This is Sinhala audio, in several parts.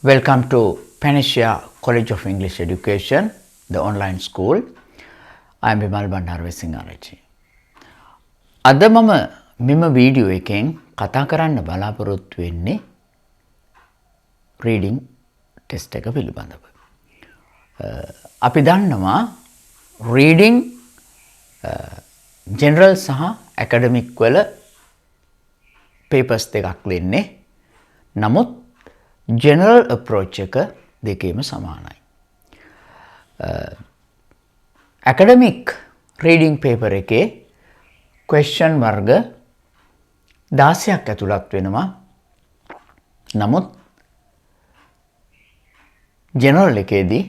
Welcome to Panacea College of English Education, the online school. I am Bimal Bandarwe Sinhala. අද මම මෙම වීඩියෝ එකෙන් කතා කරන්න බලාපොරොත්තු වෙන්නේ රීඩින් ටෙස්ට් එක පිළිබඳව. අපි දන්නවා රීඩින් ජෙනරල් සහ ඇකඩමික් වල පේපර්ස් දෙකක් දෙන්නේ. නමුත් ජෙනරල් අප්‍රෝච් එක දෙකේම සමානයි. ඇකඩමික් රීඩින් පේපර් එකේ ක්වෙස්චන් වර්ග 16ක් ඇතුළත් වෙනවා. නමුත් ජෙනරල් එකේදී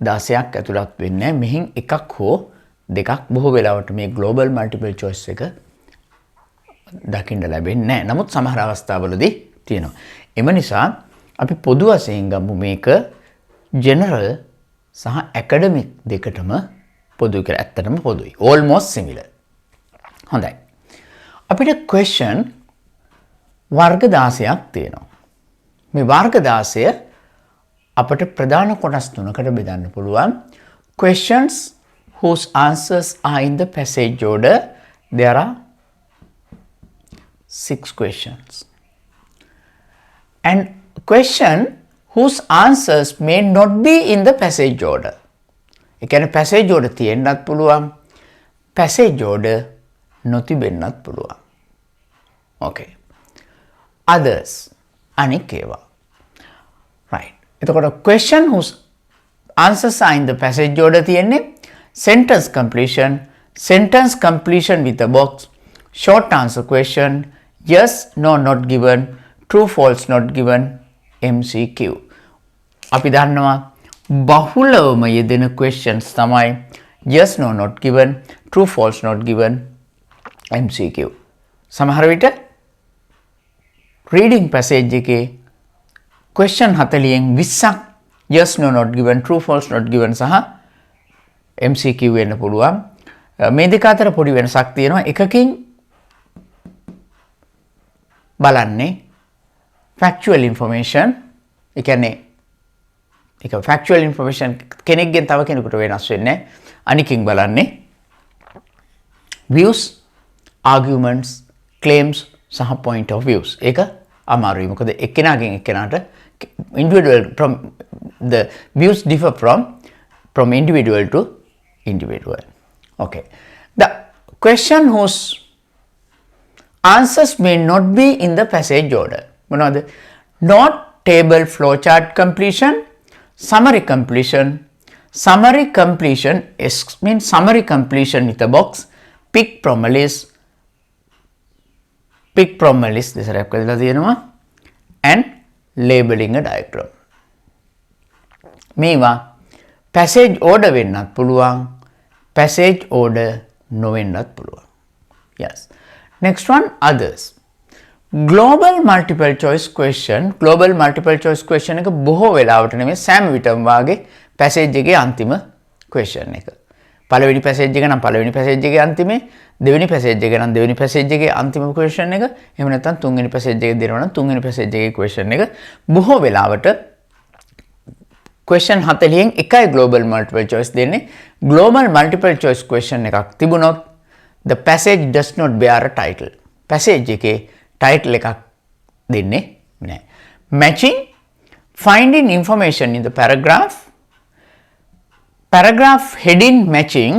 16ක් ඇතුළත් වෙන්නේ නැහැ. මෙහින් එකක් හෝ දෙකක් බොහෝ වෙලාවට මේ ග්ලෝබල් මල්ටිපල් චොයිස් එක දකින්න ලැබෙන්නේ නැහැ. නමුත් සමහර අවස්ථාවලදී තියෙනවා. එම නිසා අපි පොදු වශයෙන් ගමු මේක ජෙනරල් සහ ඇකඩමික් දෙකටම පොදුයි කියලා. ඇත්තටම පොදුයි. almost similar. හොඳයි. අපිට question වර්ග 16ක් තියෙනවා. මේ වර්ග 16 අපිට ප්‍රධාන කොටස් තුනකට බෙදන්න පුළුවන්. Questions whose answers are in the passage order. There are 6 questions. And question whose answers may not be in the passage order. ඒ කියන්නේ passage order තියෙන්නත් පුළුවන්. passage order නොතිබෙන්නත් පුළුවන්. Okay. Others අනික් ඒවා. Right. එතකොට question whose answers are in the passage order තියෙන්නේ sentence completion with a box, short answer question, yes, no, not given, true, false, not given, MCQ. අපි දන්නවා බහුලවම යෙදෙන questions තමයි yes, no, not given, true, false, not given, MCQ. සමහර විට reading passage එකේ question 40න් 20ක් yes, no, not given, true, false, not given සහ MCQ වෙන්න පුළුවන්. මේ දෙක අතර පොඩි වෙනසක් තියෙනවා. එකකින් බලන්නේ factual information. ඒ කියන්නේ ඒක factual information කෙනෙක්ගෙන් තව කෙනෙකුට වෙනස් වෙන්නේ. අනිකින් බලන්නේ views, arguments, claims සහ point of views. ඒක අමාරුයි. මොකද එක්කෙනාගෙන් එක්කෙනාට individual from the views differ from individual to individual. Okay. The question whose answers may not be in the passage order. මොනවද? Note, table, flowchart completion, summary completion. Summary completion means summary completion with a box, pick from a list දෙසරයක් කරලා තියෙනවා, and labeling a diagram. මේවා passage order වෙන්නත් පුළුවන්, passage order නොවෙන්නත් පුළුවන්. Yes. Next one, others. Global multiple choice question එක බොහෝ වෙලාවට නෙමෙයි සෑම විටම වාගේ passage එකේ අන්තිම question එක. පළවෙනි passage එක නම් පළවෙනි passage එකේ අන්තිමේ, දෙවෙනි passage එක නම් දෙවෙනි passage එකේ අන්තිම question එක, එහෙම නැත්නම් තුන්වෙනි passage එකේ දෙනවා නම් තුන්වෙනි passage එකේ question එක. බොහෝ වෙලාවට question 40න් එකයි global multiple choice දෙන්නේ. global multiple choice question එකක් තිබුණොත් the passage does not bear a title. passage එකේ title එකක් දෙන්නේ නැහැ. matching, finding information in the paragraph heading matching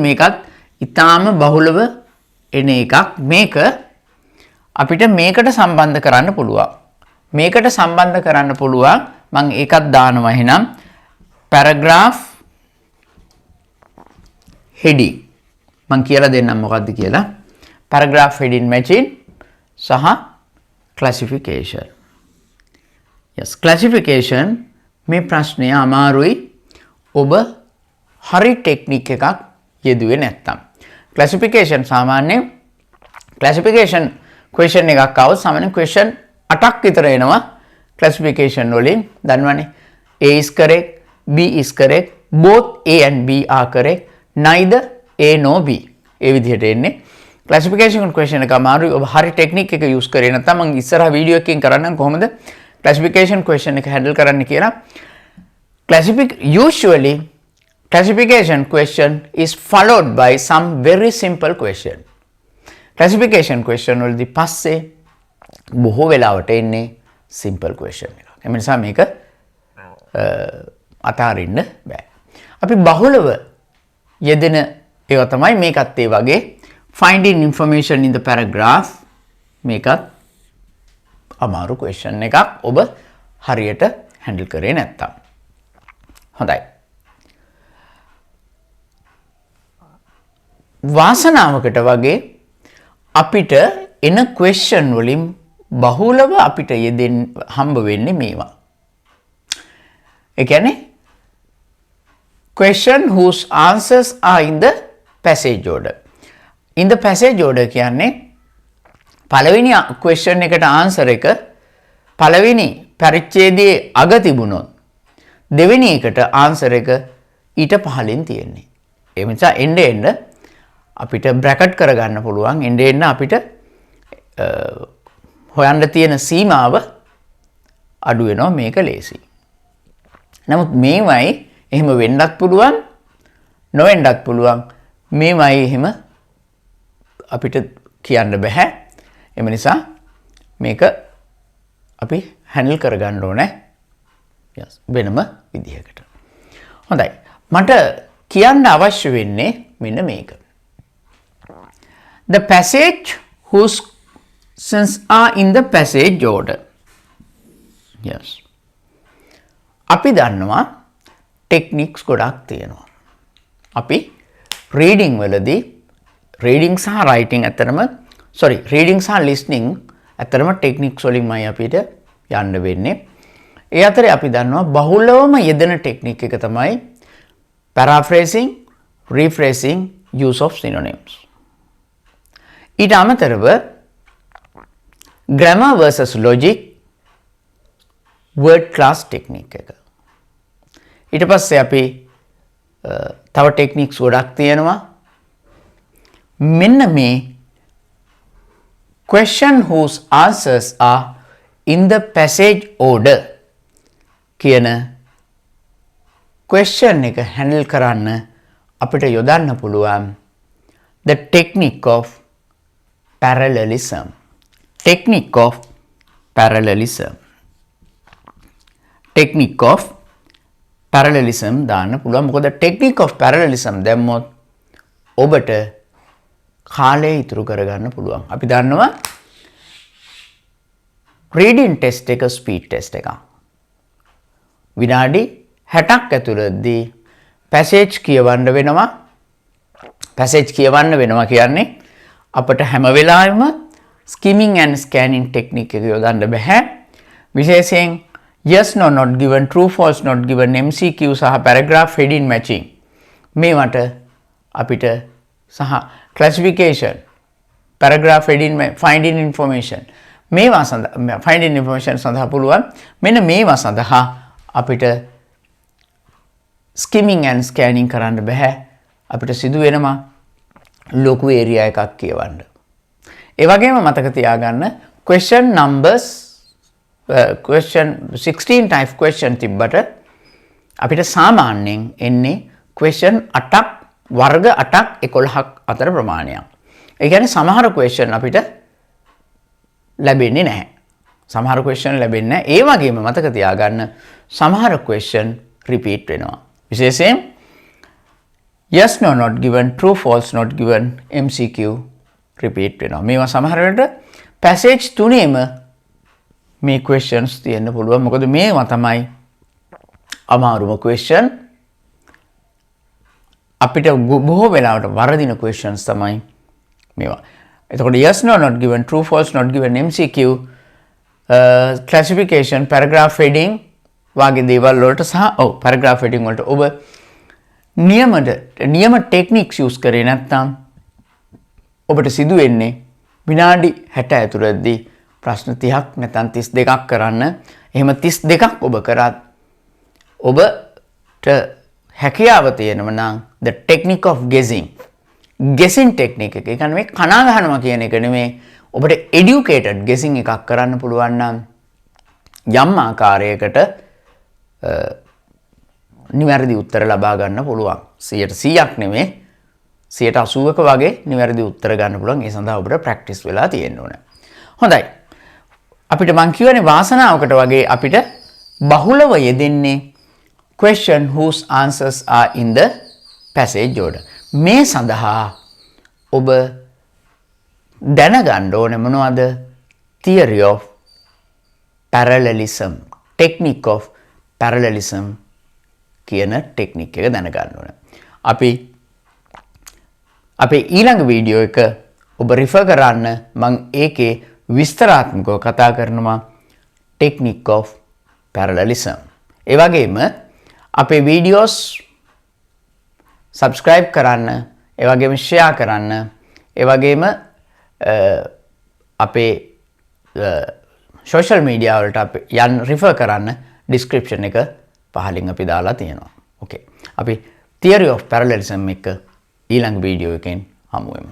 මේකත් ඊටාම බහුලව එන එකක්. මේක අපිට මේකට සම්බන්ධ කරන්න පුළුවන්. මම ඒකත් දානවා. එහෙනම් paragraph heading මම කියලා දෙන්නම් මොකක්ද කියලා. paragraph heading matching සහ classification. yes, classification මේ ප්‍රශ්නය අමාරුයි ඔබ හරි ටෙක්නික් එකක් යෙදුවේ නැත්තම්. classification සාමාන්‍යයෙන් classification question එකක් આવොත් සාමාන්‍යයෙන් question 8ක් විතර එනවා. classification වලින් දන්නවනේ A is correct, B is correct, both A and B are correct, neither A nor B. ඒ විදිහට එන්නේ. classification question එක අමාරුයි. ඔබ හරි ටෙක්නික් එක use කරේ නැත්නම් මම ඉස්සරහ වීඩියෝ එකකින් කරන්නම් කොහොමද classification question එක handle කරන්න කියලා. Usually classification question is followed by some very simple question. Classification question වලදී පස්සේ බොහෝ වෙලාවට එන්නේ simple question එකක්. ඒ නිසා මේක අතාරින්න බෑ. අපි බහුලව යෙදෙන ඒවා තමයි මේකත් ඒ වගේ finding information in the paragraph මේකත් අමාරු question එකක් ඔබ හරියට handle කරේ නැත්තම්. හොඳයි. වාසනාවකට වගේ අපිට එන question වලින් බහුලව අපිට යෙදෙන්න හම්බ වෙන්නේ මේවා. ඒ කියන්නේ question whose answers are in the passage order. In the passage order කියන්නේ පළවෙනි question එකට answer එක පළවෙනි පරිච්ඡේදයේ අග තිබුණොත් දෙවෙනි එකට answer එක ඊට පහළින් තියෙන්නේ. ඒ නිසා එන්න අපිට bracket කරගන්න පුළුවන්. එන්න අපිට හොයන්න තියෙන සීමාව අඩු වෙනවා මේක ලේසි. නමුත් මේවයි එහෙම වෙන්නත් පුළුවන් නොවෙන්නත් පුළුවන්. මේවයි එහෙම අපිට කියන්න බෑ. එම නිසා මේක අපි handle කරගන්න ඕනේ. yes වෙනම විදිහකට. හොඳයි. මට කියන්න අවශ්‍ය වෙන්නේ මෙන්න මේක. The passage whose questions are in the passage order. yes. අපි දන්නවා ටෙක්නික්ස් ගොඩක් තියෙනවා. අපි රීඩින් වලදී රීඩින් සහ රයිටින් රීඩින් සහ ලිස්නින් ඇත්තටම ටෙක්නික්ස් වලින්මයි අපිට යන්න වෙන්නේ. ඒ අතරේ අපි දන්නවා බහුලවම යෙදෙන ටෙක්නික් එක තමයි paraphrasing, rephrasing, use of synonyms. ඊට අමතරව grammar versus logic, word class technique එක. ඊට පස්සේ අපි තව ටෙක්නික්ස් ගොඩක් තියෙනවා. මෙන්න මේ question whose answers are in the passage order කියන question එක handle කරන්න අපිට යොදන්න පුළුවන් the technique of parallelism. Technique of parallelism. Technique of parallelism දාන්න පුළුවන්. මොකද technique of parallelism දැම්මොත් ඔබට කාලය ඉතුරු කරගන්න පුළුවන්. අපි දන්නවා reading test එක speed test එකක්. විනාඩි 60ක් ඇතුළතදී passage කියවන්න වෙනවා. passage කියවන්න වෙනවා කියන්නේ අපිට හැම වෙලාවෙම skimming and scanning technique එක යොදන්න බෑ. විශේෂයෙන් yes no not given, true false not given, MCQ සහ paragraph heading matching මේවට අපිට සහ classification, paragraph heading, finding information මේවා සඳහා finding information සඳහා පුළුවන්. මෙන්න මේවා සඳහා අපිට skimming and scanning කරන්න බෑ. අපිට සිදු වෙනවා ලොකු area එකක් කියවන්න. ඒ වගේම මතක තියාගන්න question numbers question 16 type question තිබ්බට අපිට සාමාන්‍යයෙන් එන්නේ question 8ක් වර්ග 8ක් 11ක් අතර ප්‍රමාණයක්. ඒ කියන්නේ සමහර question අපිට ලැබෙන්නේ නැහැ. සමහර question ලැබෙන්නේ නැහැ. ඒ වගේම මතක තියාගන්න සමහර question repeat වෙනවා. විශේෂයෙන් yes no not given, true false not given, MCQ repeat වෙනවා. මේවා සමහර වෙලට passage තුනේම මේ questions තියෙන්න පුළුවන්. මොකද මේවා තමයි අමාරුම question. අපිට බොහෝ වෙලාවට වරදින questions තමයි මේවා. එතකොට yes no not given, true false not given, MCQ, classification, paragraph heading වාගේ දේවල් වලට සහ paragraph heading වලට ඔබ නියම techniques use කරේ නැත්නම් ඔබට සිදු වෙන්නේ විනාඩි 60 ඇතුළතදී ප්‍රශ්න 30ක් නැත්නම් 32ක් කරන්න. එහෙම 32ක් ඔබ කරත් ඔබට හැකියාව තියෙනව නම් the technique of guessing technique එක. ඒ කියන්නේ මේ කනා ගහනවා කියන එක නෙමෙයි. ඔබට educated guessing එකක් කරන්න පුළුවන් නම් යම් ආකාරයකට නිවැරදි උත්තර ලබා ගන්න පුළුවන්. 100%ක් නෙමෙයි 80%ක වගේ නිවැරදි උත්තර ගන්න පුළුවන්. ඒ සඳහා ඔබට ප්‍රැක්ටිස් වෙලා තියෙන්න ඕන. හොඳයි. අපිට මං කියවනේ වාසනාවකට වගේ අපිට බහුලව යෙදෙන්නේ question whose answers are in the passage order. මේ සඳහා ඔබ දැනගන්න ඕනේ මොනවද? theory of parallelism, technique of parallelism කියන ටෙක්නික් එක දැනගන්න ඕනේ. අපි අපේ ඊළඟ වීඩියෝ එක ඔබ රිෆර් කරන්න මම ඒකේ විස්තරාත්මකව කතා කරනවා technique of parallelism. ඒ වගේම අපේ වීඩියෝස් subscribe කරන්න, ඒ වගේම share කරන්න, ඒ වගේම අපේ social media වලට අපි යන්න refer කරන්න description එක පහලින් අපි දාලා තියෙනවා. Okay. අපි theory of parallelism එක ඊළඟ වීඩියෝ එකෙන් හමු වෙමු.